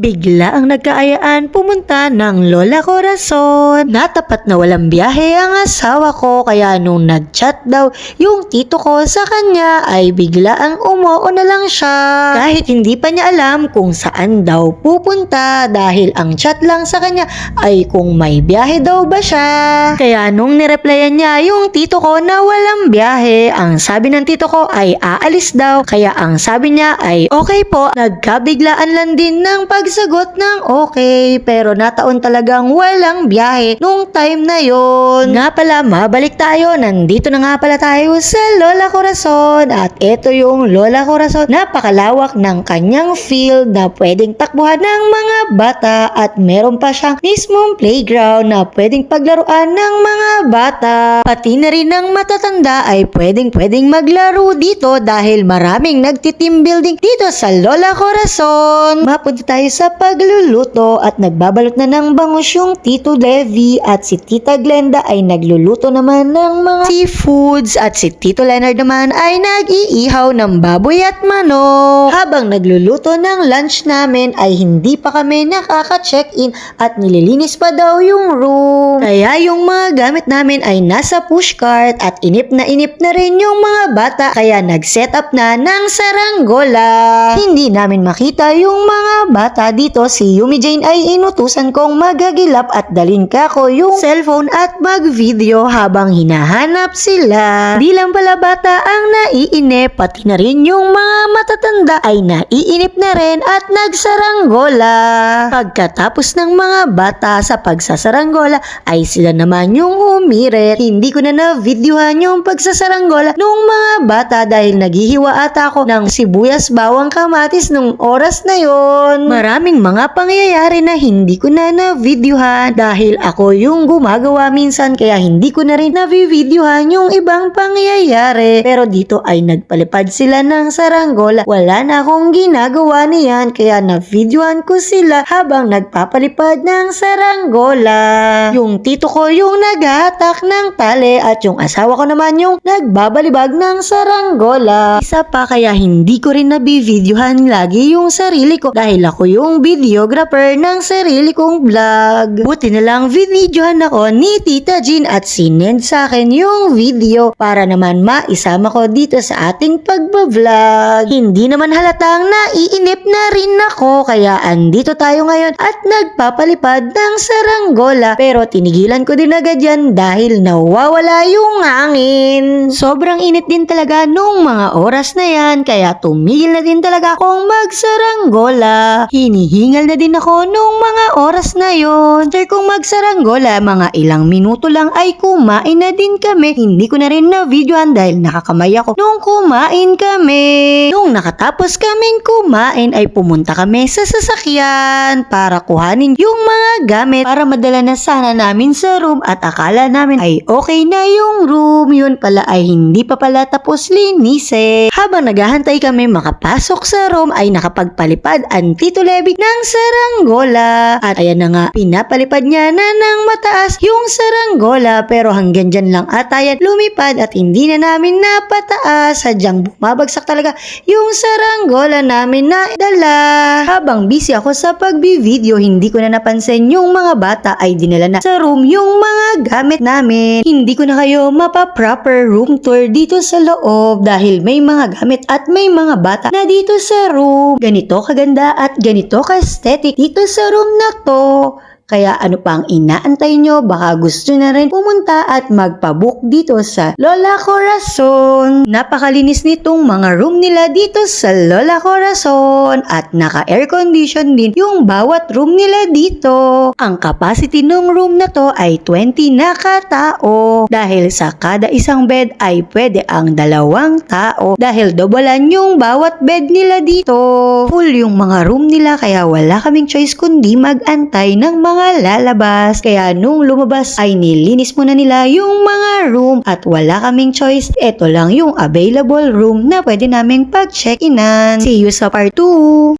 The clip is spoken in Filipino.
Bigla ang nagkaayaan pumunta ng Lola Corazon. Natapat na walang biyahe ang asawa ko kaya nung nag-chat daw yung tito ko sa kanya ay bigla ang umuo na lang siya. Kahit hindi pa niya alam kung saan daw pupunta dahil ang chat lang sa kanya ay kung may biyahe daw ba siya. Kaya nung nireplyan niya yung tito ko na walang biyahe, ang sabi ng tito ko ay aalis daw. Kaya ang sabi niya ay okay po. Nagkabiglaan lang din ng pagsagot ng okay, pero nataon talagang walang biyahe nung time na yon. Nga pala, mabalik tayo. Nandito na nga pala tayo sa Lola Corazon at ito yung Lola Corazon. Napakalawak ng kanyang field na pwedeng takbuhan ng mga bata at meron pa siyang mismong playground na pwedeng paglaruan ng mga bata. Pati na rin ng matatanda ay pwedeng maglaro dito dahil maraming nagti-team building dito sa Lola Corazon. Mapunta tayo sa pagluluto at nagbabalot na ng bangus yung Tito Levi at si Tita Glenda ay nagluluto naman ng mga seafoods at si Tito Leonard naman ay nag-iihaw ng baboy at manok. Habang nagluluto ng lunch namin ay hindi pa kami nakaka-check-in at nililinis pa daw yung room. Kaya yung mga gamit namin ay nasa pushcart at inip na rin yung mga bata kaya nag-set up na ng saranggola. Hindi namin makita yung mga bata dito. Si Yumi Jane ay inutusan kong maghagilap at dalhin ka ko yung cellphone at mag-video habang hinahanap sila. Di lang pala bata ang naiinip, pati na rin yung mga matatanda ay naiinip na rin at nagsaranggola. Pagkatapos ng mga bata sa pagsasaranggola ay sila naman yung humirit. Hindi ko na na-videohan yung pagsasaranggola nung mga bata dahil naghihiwa ata ako ng sibuyas, bawang, kamatis nung oras na yon. Maraming mga pangyayari na hindi ko na na-videohan dahil ako yung gumagawa minsan kaya hindi ko na rin na-videohan yung ibang pangyayari. Pero dito ay nagpalipad sila ng saranggola. Wala na akong ginagawa niyan kaya na-videohan ko sila habang nagpapalipad ng saranggola. Yung tito ko yung naghahatak ng tali at yung asawa ko naman yung nagbabalibag ng saranggola. Isa pa kaya hindi ko rin na-videohan lagi yung sarili ko dahil ako yung videographer ng sarili kong vlog. Buti na lang videohan ako ni Tita Jean at sinend sa akin yung video para naman maisama ko dito sa ating pagbablog. Hindi naman halatang naiinip na rin ako kaya andito tayo ngayon at nagpapalipad ng saranggola pero tinigilan ko din agad yan dahil nawawala yung hangin. Sobrang init din talaga nung mga oras na yan kaya tumigil na din talaga akong magsaranggola. Hinihingal na din ako nung mga oras na yon. After kong magsaranggola, mga ilang minuto lang ay kumain na din kami. Hindi ko na rin na-videohan dahil nakakamay ako nung kumain kami. Nung nakatapos kaming kumain ay pumunta kami sa sasakyan para kuhanin yung mga gamit para madala na sana namin sa room at akala namin ay okay na yung room. Yun pala ay hindi pa pala tapos linisin. Habang naghahantay kami makapasok sa room ay nakapagpalipad ang Tito Levi ng saranggola. At ayan na nga, pinapalipad niya na ng mataas yung saranggola pero hanggang dyan lang ata yan lumipad at hindi na namin napataas. Sadyang bumabagsak talaga yung saranggola namin na dala. Habang busy ako sa pagbi-video, hindi ko na napansin yung mga bata ay dinala na sa room yung mga gamit namin. Hindi ko na kayo mapa-proper room tour dito sa loob dahil may mga gamit at may mga bata na dito sa room. Ganito kaganda at ganito ka-aesthetic dito sa room na to. Kaya ano pang inaantay nyo? Baka gusto na rin pumunta at magpabook dito sa Lola Corazon. Napakalinis nitong mga room nila dito sa Lola Corazon at naka-air condition din yung bawat room nila dito. Ang capacity ng room na to ay 20 na katao. Dahil sa kada isang bed ay pwede ang 2 tao. Dahil dobalan yung bawat bed nila dito. Full yung mga room nila kaya wala kaming choice kundi mag-antay ng mga lalabas. Kaya nung lumabas ay nilinis muna nila yung mga room at wala kaming choice. Ito lang yung available room na pwede naming pag-check-inan. See you sa part 2!